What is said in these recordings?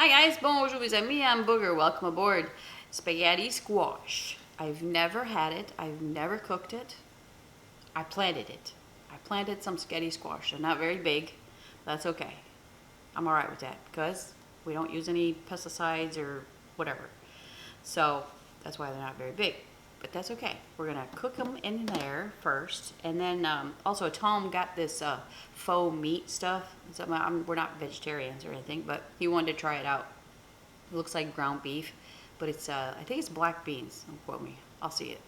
Hi guys, bonjour mes amis, I'm Booger. Welcome aboard. Spaghetti squash. I've never had it. I've never cooked it. I planted it. I planted some spaghetti squash. They're not very big. That's okay. I'm alright with that because we don't use any pesticides or whatever. So that's why they're not very big. But that's okay. We're going to cook them in there first. And then also Tom got this faux meat stuff. So we're not vegetarians or anything, but he wanted to try it out. It looks like ground beef, but it's I think it's black beans. Don't quote me. I'll see it.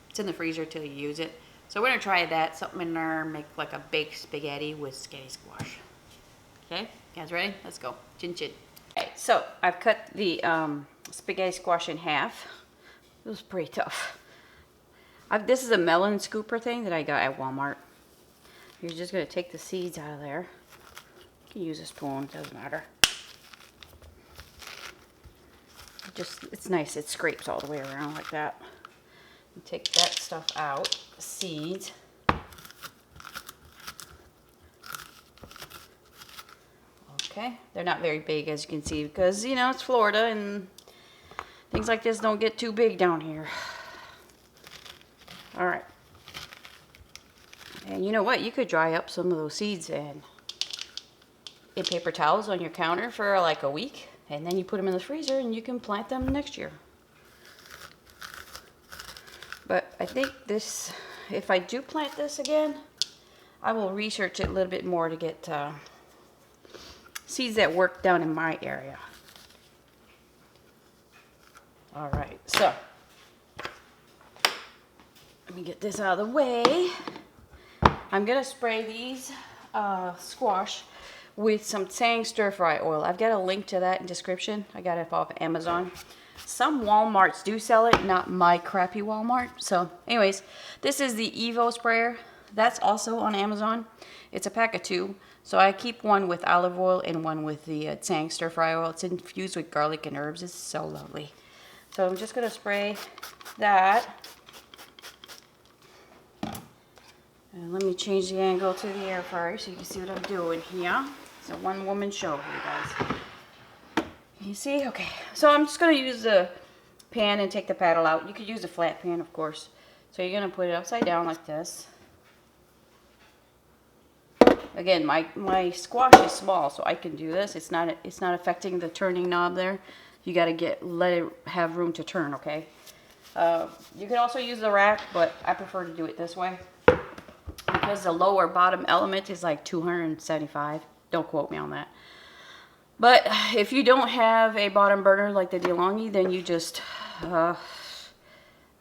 It's in the freezer till you use it. So we're going to try that. Something in there, make like a baked spaghetti with spaghetti squash. Okay? You guys ready? Let's go. Chin chin. Okay, so I've cut the spaghetti squash in half. It was pretty tough. This is a melon scooper thing that I got at Walmart. You're just going to take the seeds out of there. You can use a spoon, doesn't matter. It's nice, it scrapes all the way around like that. You take that stuff out, the seeds. Okay, they're not very big as you can see because, you know, it's Florida and things like this don't get too big down here. All right. And you know what? You could dry up some of those seeds in paper towels on your counter for like a week. And then you put them in the freezer and you can plant them next year. But I think this, if I do plant this again, I will research it a little bit more to get seeds that work down in my area. All right, so let me get this out of the way. I'm gonna spray these squash with some Tsang Stir Fry oil. I've got a link to that in description. I got it off Amazon. Some Walmarts do sell it, not my crappy Walmart. So anyways, this is the Evo sprayer. That's also on Amazon. It's a pack of 2. So I keep one with olive oil and one with the Tsang Stir Fry oil. It's infused with garlic and herbs. It's so lovely. So I'm just going to spray that. And let me change the angle to the air fryer so you can see what I'm doing here. It's a one-woman show here, guys. You see? Okay. So I'm just going to use the pan and take the paddle out. You could use a flat pan, of course. So you're going to put it upside down like this. Again, my squash is small, so I can do this. It's not affecting the turning knob there. You got to let it have room to turn, okay? You can also use the rack, but I prefer to do it this way because the lower bottom element is like 275. Don't quote me on that. But if you don't have a bottom burner like the Delonghi, then you just, I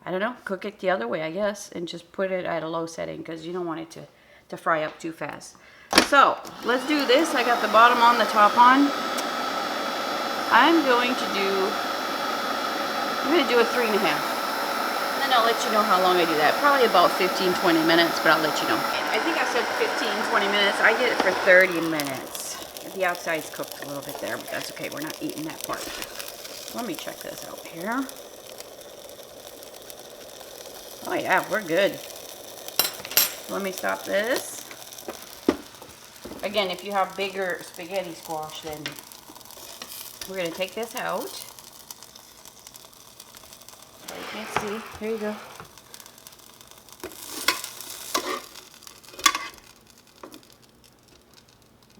don't know, cook it the other way, I guess, and just put it at a low setting because you don't want it to fry up too fast. So let's do this. I got the bottom on, the top on. I'm going to do a 3.5. And then I'll let you know how long I do that. Probably about 15-20 minutes, but I'll let you know. I think I said 15-20 minutes. I did it for 30 minutes. The outside's cooked a little bit there, but that's okay. We're not eating that part. Let me check this out here. Oh yeah, we're good. Let me stop this. Again, if you have bigger spaghetti squash, then we're going to take this out. So you can't see. Here you go.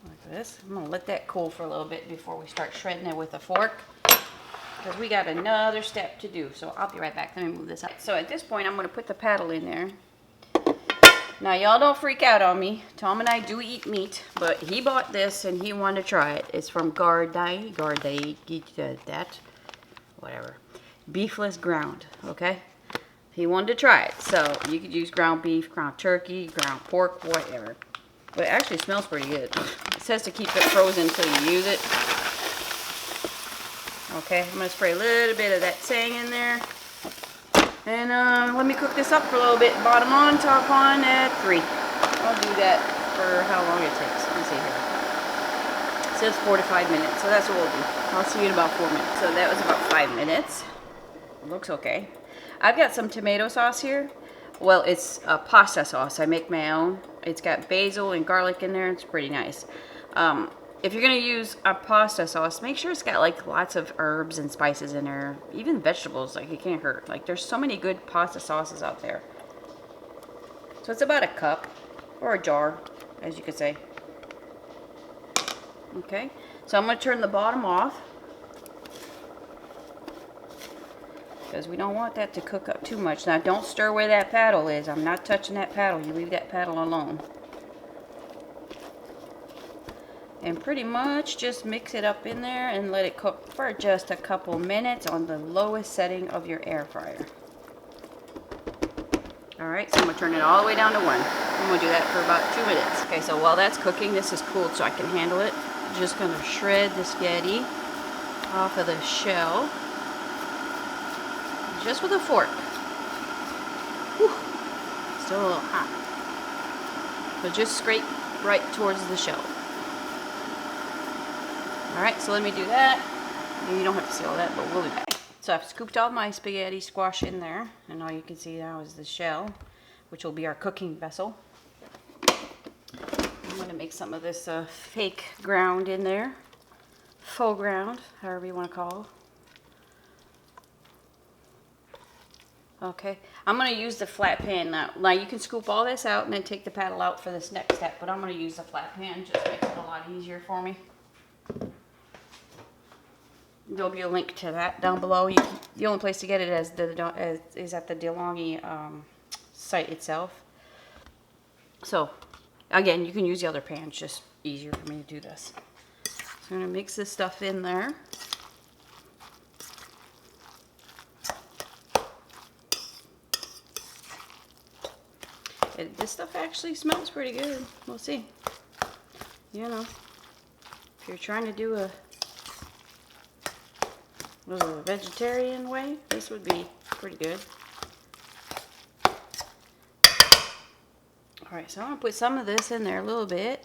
Like this. I'm going to let that cool for a little bit before we start shredding it with a fork. Because we got another step to do. So I'll be right back. Let me move this out. So at this point, I'm going to put the paddle in there. Now, y'all don't freak out on me. Tom and I do eat meat, but he bought this and he wanted to try it. It's from Gardai, whatever. Beefless ground, okay? He wanted to try it. So you could use ground beef, ground turkey, ground pork, whatever. But it actually smells pretty good. It says to keep it frozen until you use it. Okay, I'm going to spray a little bit of that Tsang in there. And let me cook this up for a little bit. Bottom on, top on at 3. I'll do that for how long it takes. Let me see here. It says 4 to 5 minutes, so that's what we'll do. I'll see you in about 4 minutes. So that was about 5 minutes. Looks okay. I've got some tomato sauce here. Well, it's a pasta sauce. I make my own. It's got basil and garlic in there. It's pretty nice. if you're gonna use a pasta sauce, make sure it's got like lots of herbs and spices in there. Even vegetables, like it can't hurt. Like there's so many good pasta sauces out there. So it's about a cup or a jar, as you could say. Okay, so I'm gonna turn the bottom off because we don't want that to cook up too much. Now don't stir where that paddle is. I'm not touching that paddle. You leave that paddle alone. And pretty much just mix it up in there and let it cook for just a couple minutes on the lowest setting of your air fryer. Alright, so I'm going to turn it all the way down to 1. I'm going to do that for about 2 minutes. Okay, so while that's cooking, this is cooled so I can handle it. I'm just going to shred the spaghetti off of the shell. Just with a fork. Whew. Still a little hot. So just scrape right towards the shell. Alright, so let me do that. You don't have to see all that, but we'll be back. So I've scooped all my spaghetti squash in there, and all you can see now is the shell, which will be our cooking vessel. I'm going to make some of this fake ground in there. Faux ground, however you want to call it. Okay, I'm going to use the flat pan now. Now you can scoop all this out and then take the paddle out for this next step, but I'm going to use the flat pan. Just makes it a lot easier for me. There'll be a link to that down below. The only place to get it is at the Delonghi site itself. So, again, you can use the other pan. It's just easier for me to do this. So I'm going to mix this stuff in there. This stuff actually smells pretty good. We'll see. You know, if you're trying to do a vegetarian way, this would be pretty good. Alright, so I'm going to put some of this in there a little bit.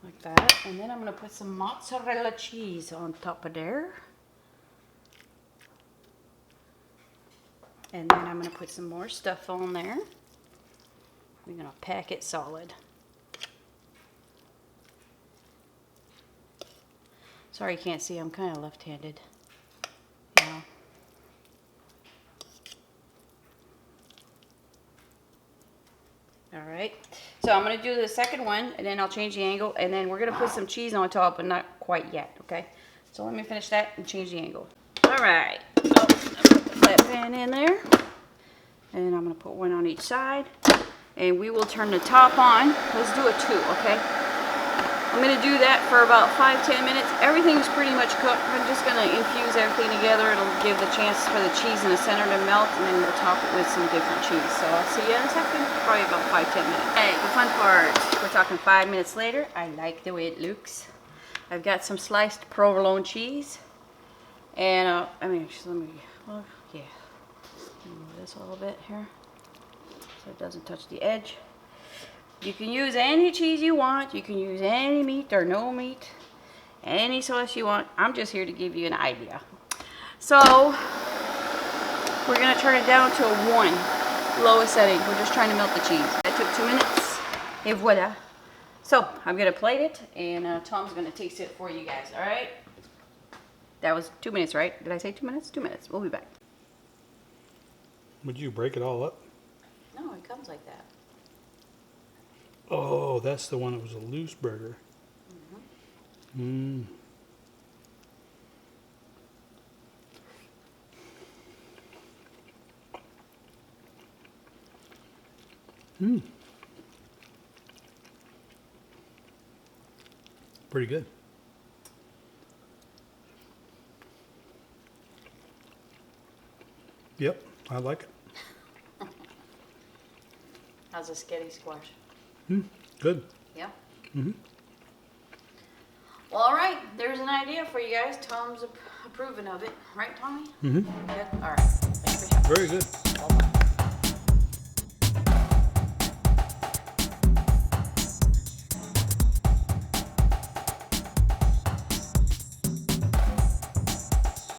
Like that. And then I'm going to put some mozzarella cheese on top of there. And then I'm going to put some more stuff on there. We're going to pack it solid. Sorry you can't see, I'm kind of left-handed. You know. Alright, so I'm going to do the second one, and then I'll change the angle, and then we're going to put some cheese on top, but not quite yet, okay? So let me finish that and change the angle. Alright, so I'm going to put the flat pan in there, and I'm going to put one on each side, and we will turn the top on. Let's do a 2, okay? I'm going to do that for about 5-10 minutes. Everything's pretty much cooked. I'm just going to infuse everything together. It'll give the chance for the cheese in the center to melt, and then we'll top it with some different cheese. So I'll see you in a second. Probably about 5-10 minutes. Hey, the fun part. We're talking 5 minutes later. I like the way it looks. I've got some sliced provolone cheese. And, let me, well, yeah. Move this a little bit here so it doesn't touch the edge. You can use any cheese you want. You can use any meat or no meat. Any sauce you want. I'm just here to give you an idea. So, we're going to turn it down to a 1. Lowest setting. We're just trying to melt the cheese. That took 2 minutes. Et voila. So, I'm going to plate it, and Tom's going to taste it for you guys. Alright? That was 2 minutes, right? Did I say 2 minutes? 2 minutes. We'll be back. Would you break it all up? No, it comes like that. Oh, that's the one that was a loose burger. Mm-hmm. Pretty good. Yep, I like it. How's the sketty squash? Good. Yeah? Well, all right. There's an idea for you guys. Tom's approving of it. Right, Tommy? Good? All right. Thanks for having me. Very good.